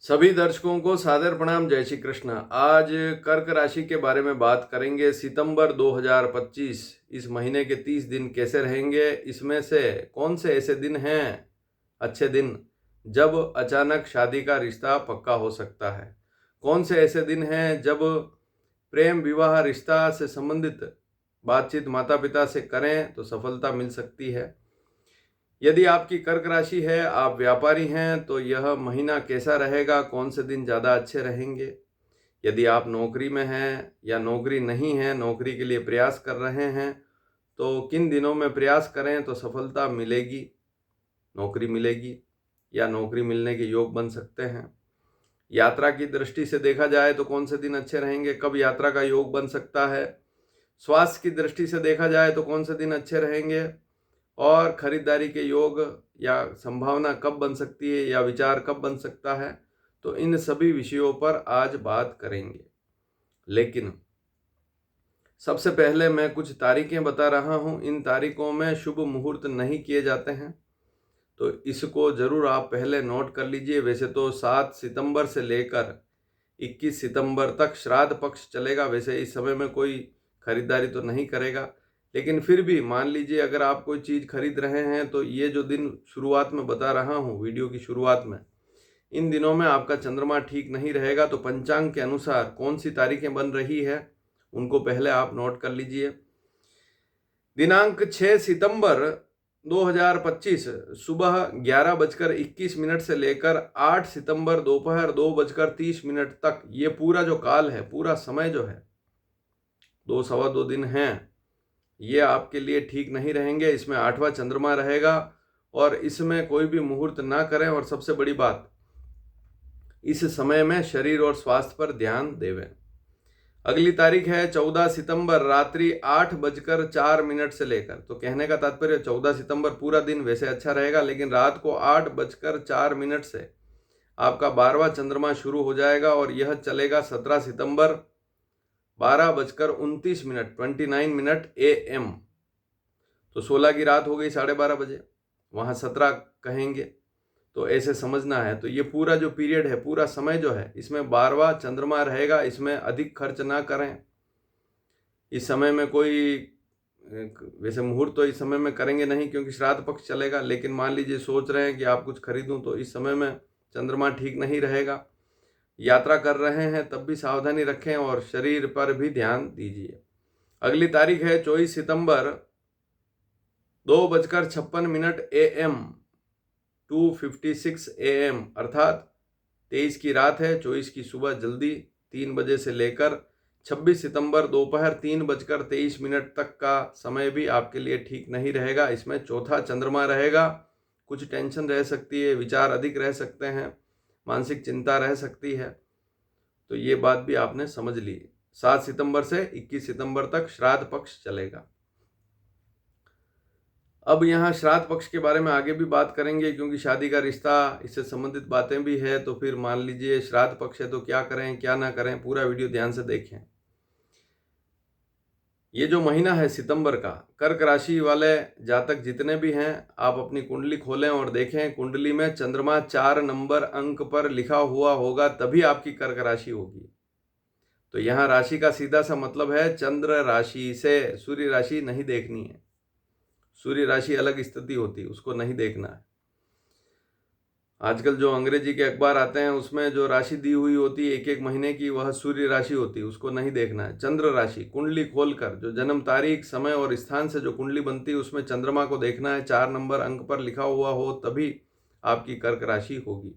सभी दर्शकों को सादर प्रणाम। जय श्री कृष्ण। आज कर्क राशि के बारे में बात करेंगे। सितंबर 2025 इस महीने के 30 दिन कैसे रहेंगे, इसमें से कौन से ऐसे दिन हैं अच्छे दिन जब अचानक शादी का रिश्ता पक्का हो सकता है, कौन से ऐसे दिन हैं जब प्रेम विवाह रिश्ता से संबंधित बातचीत माता पिता से करें तो सफलता मिल सकती है। यदि आपकी कर्क राशि है, आप व्यापारी हैं, तो यह महीना कैसा रहेगा, कौन से दिन ज़्यादा अच्छे रहेंगे। यदि आप नौकरी में हैं या नौकरी नहीं है, नौकरी के लिए प्रयास कर रहे हैं, तो किन दिनों में प्रयास करें तो सफलता मिलेगी, नौकरी मिलेगी या नौकरी मिलने के योग बन सकते हैं। यात्रा की दृष्टि से देखा जाए तो कौन से दिन अच्छे रहेंगे, कब यात्रा का योग बन सकता है। स्वास्थ्य की दृष्टि से देखा जाए तो कौन से दिन अच्छे रहेंगे, और खरीदारी के योग या संभावना कब बन सकती है या विचार कब बन सकता है। तो इन सभी विषयों पर आज बात करेंगे। लेकिन सबसे पहले मैं कुछ तारीखें बता रहा हूं। इन तारीखों में शुभ मुहूर्त नहीं किए जाते हैं, तो इसको ज़रूर आप पहले नोट कर लीजिए। वैसे तो 7 सितंबर से लेकर 21 सितंबर तक श्राद्ध पक्ष चलेगा। वैसे इस समय में कोई खरीदारी तो नहीं करेगा, लेकिन फिर भी मान लीजिए अगर आप कोई चीज़ खरीद रहे हैं तो ये जो दिन शुरुआत में बता रहा हूँ वीडियो की शुरुआत में, इन दिनों में आपका चंद्रमा ठीक नहीं रहेगा। तो पंचांग के अनुसार कौन सी तारीखें बन रही है उनको पहले आप नोट कर लीजिए। दिनांक 6 सितंबर 2025 सुबह 11:21 से लेकर 8 सितंबर दोपहर 2:30 तक ये पूरा जो काल है, पूरा समय जो है, 2 सवा 2 दिन हैं, ये आपके लिए ठीक नहीं रहेंगे। इसमें 8वां चंद्रमा रहेगा और इसमें कोई भी मुहूर्त ना करें। और सबसे बड़ी बात, इस समय में शरीर और स्वास्थ्य पर ध्यान देवें। अगली तारीख है 14 सितंबर रात्रि 8:04 से लेकर, तो कहने का तात्पर्य 14 सितंबर पूरा दिन वैसे अच्छा रहेगा, लेकिन रात को 8:04 से आपका 12वां चंद्रमा शुरू हो जाएगा और यह चलेगा 17 सितंबर 12:29 29 AM। तो 16 की रात हो गई 12:30, वहाँ 17 कहेंगे, तो ऐसे समझना है। तो ये पूरा जो पीरियड है, पूरा समय जो है, इसमें 12वां चंद्रमा रहेगा। इसमें अधिक खर्च ना करें। इस समय में कोई वैसे मुहूर्त तो इस समय में करेंगे नहीं क्योंकि श्राद्ध पक्ष चलेगा, लेकिन मान लीजिए सोच रहे हैं कि आप कुछ खरीदूं, तो इस समय में चंद्रमा ठीक नहीं रहेगा। यात्रा कर रहे हैं तब भी सावधानी रखें और शरीर पर भी ध्यान दीजिए। अगली तारीख है 24 सितंबर 2:56 AM 2:56 AM, अर्थात 23 की रात है, 24 की सुबह जल्दी 3 बजे से लेकर 26 सितंबर दोपहर 3:23 तक का समय भी आपके लिए ठीक नहीं रहेगा। इसमें चौथा चंद्रमा रहेगा। कुछ टेंशन रह सकती है, विचार अधिक रह सकते हैं, मानसिक चिंता रह सकती है, तो ये बात भी आपने समझ ली। 7 सितंबर से 21 सितंबर तक श्राद्ध पक्ष चलेगा। अब यहाँ श्राद्ध पक्ष के बारे में आगे भी बात करेंगे क्योंकि शादी का रिश्ता, इससे संबंधित बातें भी है। तो फिर मान लीजिए श्राद्ध पक्ष है तो क्या करें क्या ना करें, पूरा वीडियो ध्यान से देखें। ये जो महीना है सितंबर का, कर्क राशि वाले जातक जितने भी हैं, आप अपनी कुंडली खोलें और देखें कुंडली में चंद्रमा 4 नंबर अंक पर लिखा हुआ होगा, तभी आपकी कर्क राशि होगी। तो यहाँ राशि का सीधा सा मतलब है चंद्र राशि से, सूर्य राशि नहीं देखनी है। सूर्य राशि अलग स्थिति होती है, उसको नहीं देखना है। आजकल जो अंग्रेजी के अखबार आते हैं उसमें जो राशि दी हुई होती है एक एक महीने की, वह सूर्य राशि होती है, उसको नहीं देखना है। चंद्र राशि कुंडली खोलकर जो जन्म तारीख, समय और स्थान से जो कुंडली बनती है उसमें चंद्रमा को देखना है। 4 नंबर अंक पर लिखा हुआ हो तभी आपकी कर्क राशि होगी।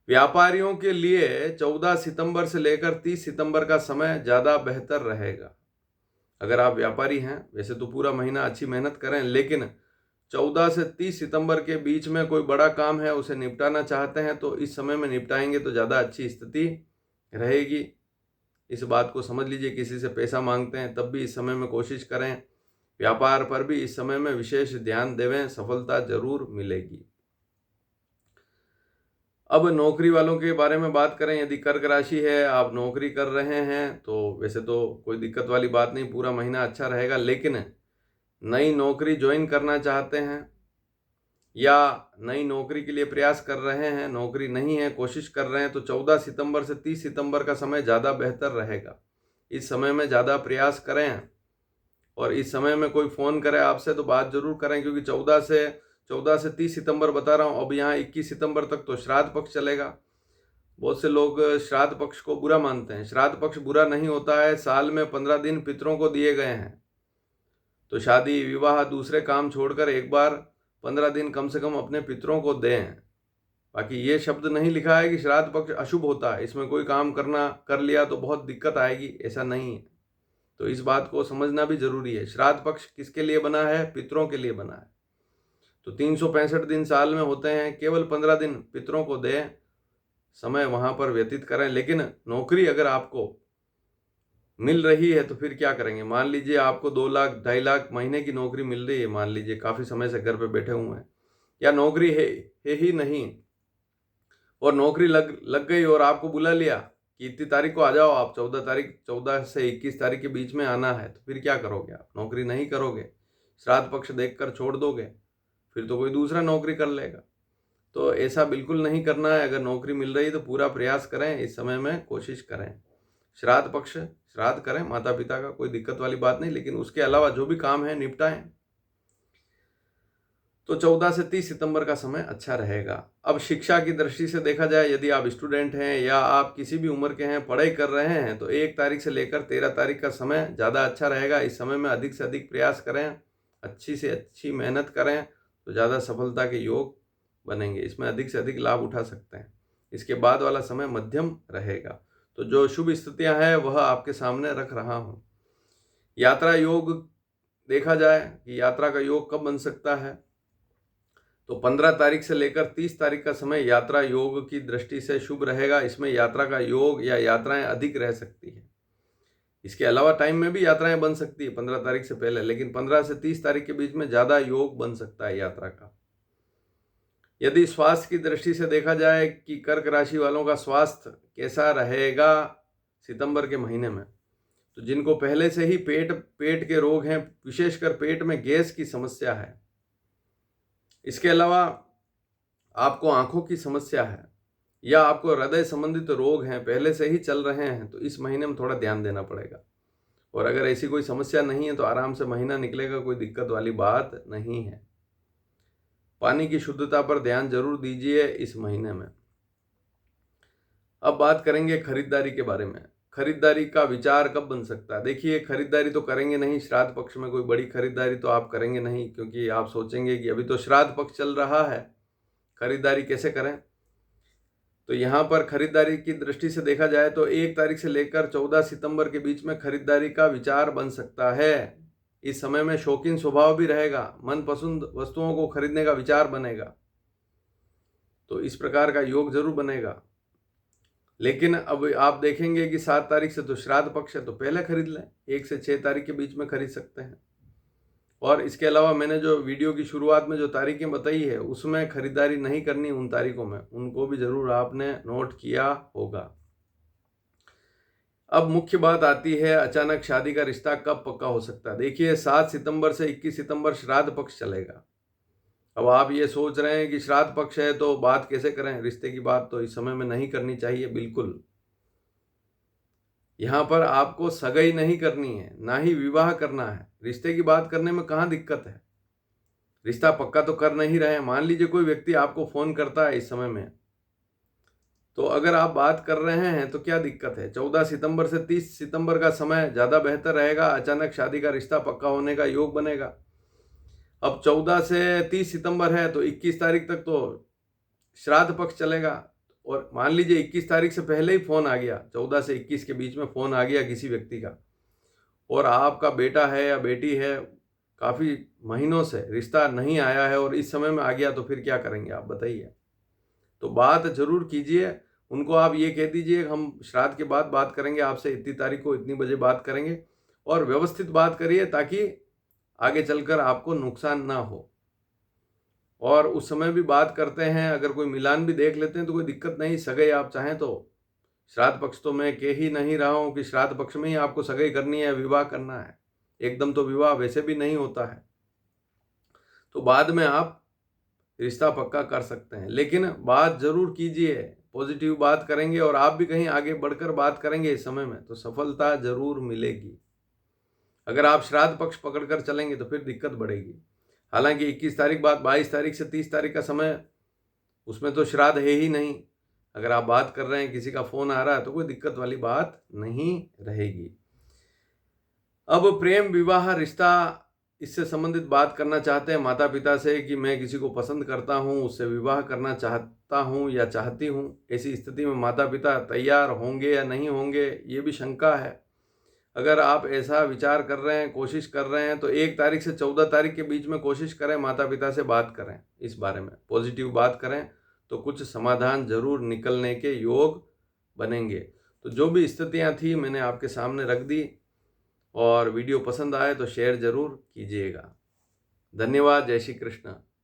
व्यापारियों के लिए 14 सितंबर से लेकर 30 सितंबर का समय ज़्यादा बेहतर रहेगा। अगर आप व्यापारी हैं, वैसे तो पूरा महीना अच्छी मेहनत करें, लेकिन 14 से 30 सितंबर के बीच में कोई बड़ा काम है, उसे निपटाना चाहते हैं, तो इस समय में निपटाएंगे तो ज़्यादा अच्छी स्थिति रहेगी। इस बात को समझ लीजिए। किसी से पैसा मांगते हैं तब भी इस समय में कोशिश करें। व्यापार पर भी इस समय में विशेष ध्यान देवें, सफलता जरूर मिलेगी। अब नौकरी वालों के बारे में बात करें। यदि कर्क राशि है, आप नौकरी कर रहे हैं, तो वैसे तो कोई दिक्कत वाली बात नहीं, पूरा महीना अच्छा रहेगा। लेकिन नई नौकरी ज्वाइन करना चाहते हैं या नई नौकरी के लिए प्रयास कर रहे हैं, नौकरी नहीं है, कोशिश कर रहे हैं, तो 14 सितंबर से 30 सितंबर का समय ज़्यादा बेहतर रहेगा। इस समय में ज़्यादा प्रयास करें, और इस समय में कोई फ़ोन करे आपसे तो बात ज़रूर करें, क्योंकि 14 से 30 सितंबर बता रहा हूँ। अब यहाँ 21 सितंबर तक तो श्राद्ध पक्ष चलेगा। बहुत से लोग श्राद्ध पक्ष को बुरा मानते हैं। श्राद्ध पक्ष बुरा नहीं होता है। साल में 15 दिन पितरों को दिए गए हैं, तो शादी विवाह दूसरे काम छोड़कर एक बार 15 दिन कम से कम अपने पितरों को दें। बाकी ये शब्द नहीं लिखा है कि श्राद्ध पक्ष अशुभ होता है, इसमें कोई काम कर लिया तो बहुत दिक्कत आएगी, ऐसा नहीं है। तो इस बात को समझना भी जरूरी है। श्राद्ध पक्ष किसके लिए बना है? पितरों के लिए बना है। तो 365 दिन साल में होते हैं, केवल 15 दिन पितरों को दें, समय वहां पर व्यतीत करें। लेकिन नौकरी अगर आपको मिल रही है तो फिर क्या करेंगे? मान लीजिए आपको 2 लाख 2.5 लाख महीने की नौकरी मिल रही है, मान लीजिए काफ़ी समय से घर पे बैठे हुए हैं, या नौकरी है ही नहीं, और नौकरी लग गई और आपको बुला लिया कि इतनी तारीख को आ जाओ आप, 14 से 21 तारीख के बीच में आना है, तो फिर क्या करोगे आप? नौकरी नहीं करोगे, श्राद्ध पक्ष देखकर छोड़ दोगे, फिर तो कोई दूसरा नौकरी कर लेगा। तो ऐसा बिल्कुल नहीं करना है। अगर नौकरी मिल रही तो पूरा प्रयास करें, इस समय में कोशिश करें। श्राद्ध पक्ष श्राद्ध करें माता पिता का, कोई दिक्कत वाली बात नहीं, लेकिन उसके अलावा जो भी काम है निपटाएं। तो 14 से 30 सितंबर का समय अच्छा रहेगा। अब शिक्षा की दृष्टि से देखा जाए, यदि आप स्टूडेंट हैं या आप किसी भी उम्र के हैं, पढ़ाई कर रहे हैं, तो 1 तारीख से लेकर 13 तारीख का समय ज़्यादा अच्छा रहेगा। इस समय में अधिक से अधिक प्रयास करें, अच्छी से अच्छी मेहनत करें, तो ज़्यादा सफलता के योग बनेंगे। इसमें अधिक से अधिक लाभ उठा सकते हैं। इसके बाद वाला समय मध्यम रहेगा। तो जो शुभ स्थितियां हैं वह आपके सामने रख रहा हूं। यात्रा योग देखा जाए कि यात्रा का योग कब बन सकता है, तो 15 तारीख से लेकर 30 तारीख का समय यात्रा योग की दृष्टि से शुभ रहेगा। इसमें यात्रा का योग या यात्राएं अधिक रह सकती है। इसके अलावा टाइम में भी यात्राएं बन सकती है 15 तारीख से पहले, लेकिन 15 से 30 तारीख के बीच में ज़्यादा योग बन सकता है यात्रा का। यदि स्वास्थ्य की दृष्टि से देखा जाए कि कर्क राशि वालों का स्वास्थ्य कैसा रहेगा सितंबर के महीने में, तो जिनको पहले से ही पेट के रोग हैं, विशेषकर पेट में गैस की समस्या है, इसके अलावा आपको आंखों की समस्या है, या आपको हृदय संबंधित रोग हैं पहले से ही चल रहे हैं, तो इस महीने में थोड़ा ध्यान देना पड़ेगा। और अगर ऐसी कोई समस्या नहीं है तो आराम से महीना निकलेगा, कोई दिक्कत वाली बात नहीं है। पानी की शुद्धता पर ध्यान जरूर दीजिए इस महीने में। अब बात करेंगे खरीदारी के बारे में। खरीदारी का विचार कब बन सकता है? देखिए, खरीदारी तो करेंगे नहीं, श्राद्ध पक्ष में कोई बड़ी खरीदारी तो आप करेंगे नहीं, क्योंकि आप सोचेंगे कि अभी तो श्राद्ध पक्ष चल रहा है, खरीदारी कैसे करें। तो यहाँ पर खरीदारी की दृष्टि से देखा जाए तो 1 तारीख से लेकर 14 सितंबर के बीच में खरीदारी का विचार बन सकता है। इस समय में शौकीन स्वभाव भी रहेगा, मनपसंद वस्तुओं को खरीदने का विचार बनेगा, तो इस प्रकार का योग जरूर बनेगा। लेकिन अब आप देखेंगे कि 7 तारीख से तो श्राद्ध पक्ष है, तो पहले खरीद लें, 1 से 6 तारीख के बीच में खरीद सकते हैं। और इसके अलावा मैंने जो वीडियो की शुरुआत में जो तारीखें बताई है उसमें खरीदारी नहीं करनी, उन तारीखों में, उनको भी जरूर आपने नोट किया होगा। अब मुख्य बात आती है, अचानक शादी का रिश्ता कब पक्का हो सकता है। देखिए, 7 सितंबर से 21 सितंबर श्राद्ध पक्ष चलेगा। अब आप ये सोच रहे हैं कि श्राद्ध पक्ष है तो बात कैसे करें, रिश्ते की बात तो इस समय में नहीं करनी चाहिए बिल्कुल। यहाँ पर आपको सगाई नहीं करनी है, ना ही विवाह करना है। रिश्ते की बात करने में कहाँ दिक्कत है, रिश्ता पक्का तो कर नहीं रहे हैं। मान लीजिए कोई व्यक्ति आपको फोन करता है इस समय में, तो अगर आप बात कर रहे हैं तो क्या दिक्कत है। 14 सितंबर से 30 सितंबर का समय ज़्यादा बेहतर रहेगा, अचानक शादी का रिश्ता पक्का होने का योग बनेगा। अब 14 से 30 सितंबर है तो 21 तारीख तक तो श्राद्ध पक्ष चलेगा, और मान लीजिए 21 तारीख से पहले ही फ़ोन आ गया, 14 से 21 के बीच में फ़ोन आ गया किसी व्यक्ति का, और आपका बेटा है या बेटी है, काफ़ी महीनों से रिश्ता नहीं आया है और इस समय में आ गया, तो फिर क्या करेंगे आप बताइए। तो बात जरूर कीजिए, उनको आप ये कह दीजिए हम श्राद्ध के बाद बात करेंगे आपसे, इतनी तारीख को इतनी बजे बात करेंगे, और व्यवस्थित बात करिए ताकि आगे चलकर आपको नुकसान ना हो। और उस समय भी बात करते हैं, अगर कोई मिलान भी देख लेते हैं तो कोई दिक्कत नहीं, सगाई आप चाहें तो। श्राद्ध पक्ष तो मैं कह ही नहीं रहा हूँ कि श्राद्ध पक्ष में ही आपको सगाई करनी है, विवाह करना है, एकदम तो विवाह वैसे भी नहीं होता है। तो बाद में आप रिश्ता पक्का कर सकते हैं। लेकिन बात जरूर कीजिए, पॉजिटिव बात करेंगे और आप भी कहीं आगे बढ़कर बात करेंगे इस समय में तो सफलता जरूर मिलेगी। अगर आप श्राद्ध पक्ष पकड़कर चलेंगे तो फिर दिक्कत बढ़ेगी। हालांकि 21 तारीख बाद 22 तारीख से 30 तारीख का समय, उसमें तो श्राद्ध है ही नहीं। अगर आप बात कर रहे हैं, किसी का फोन आ रहा है, तो कोई दिक्कत वाली बात नहीं रहेगी। अब प्रेम, विवाह, रिश्ता, इससे संबंधित बात करना चाहते हैं माता पिता से कि मैं किसी को पसंद करता हूँ, उससे विवाह करना चाहता हूँ या चाहती हूँ। ऐसी स्थिति में माता पिता तैयार होंगे या नहीं होंगे, ये भी शंका है। अगर आप ऐसा विचार कर रहे हैं, कोशिश कर रहे हैं, तो 1 तारीख से 14 तारीख के बीच में कोशिश करें, माता पिता से बात करें, इस बारे में पॉजिटिव बात करें, तो कुछ समाधान जरूर निकलने के योग बनेंगे। तो जो भी स्थितियां थी मैंने आपके सामने रख दी, और वीडियो पसंद आए तो शेयर जरूर कीजिएगा। धन्यवाद। जय श्री कृष्ण।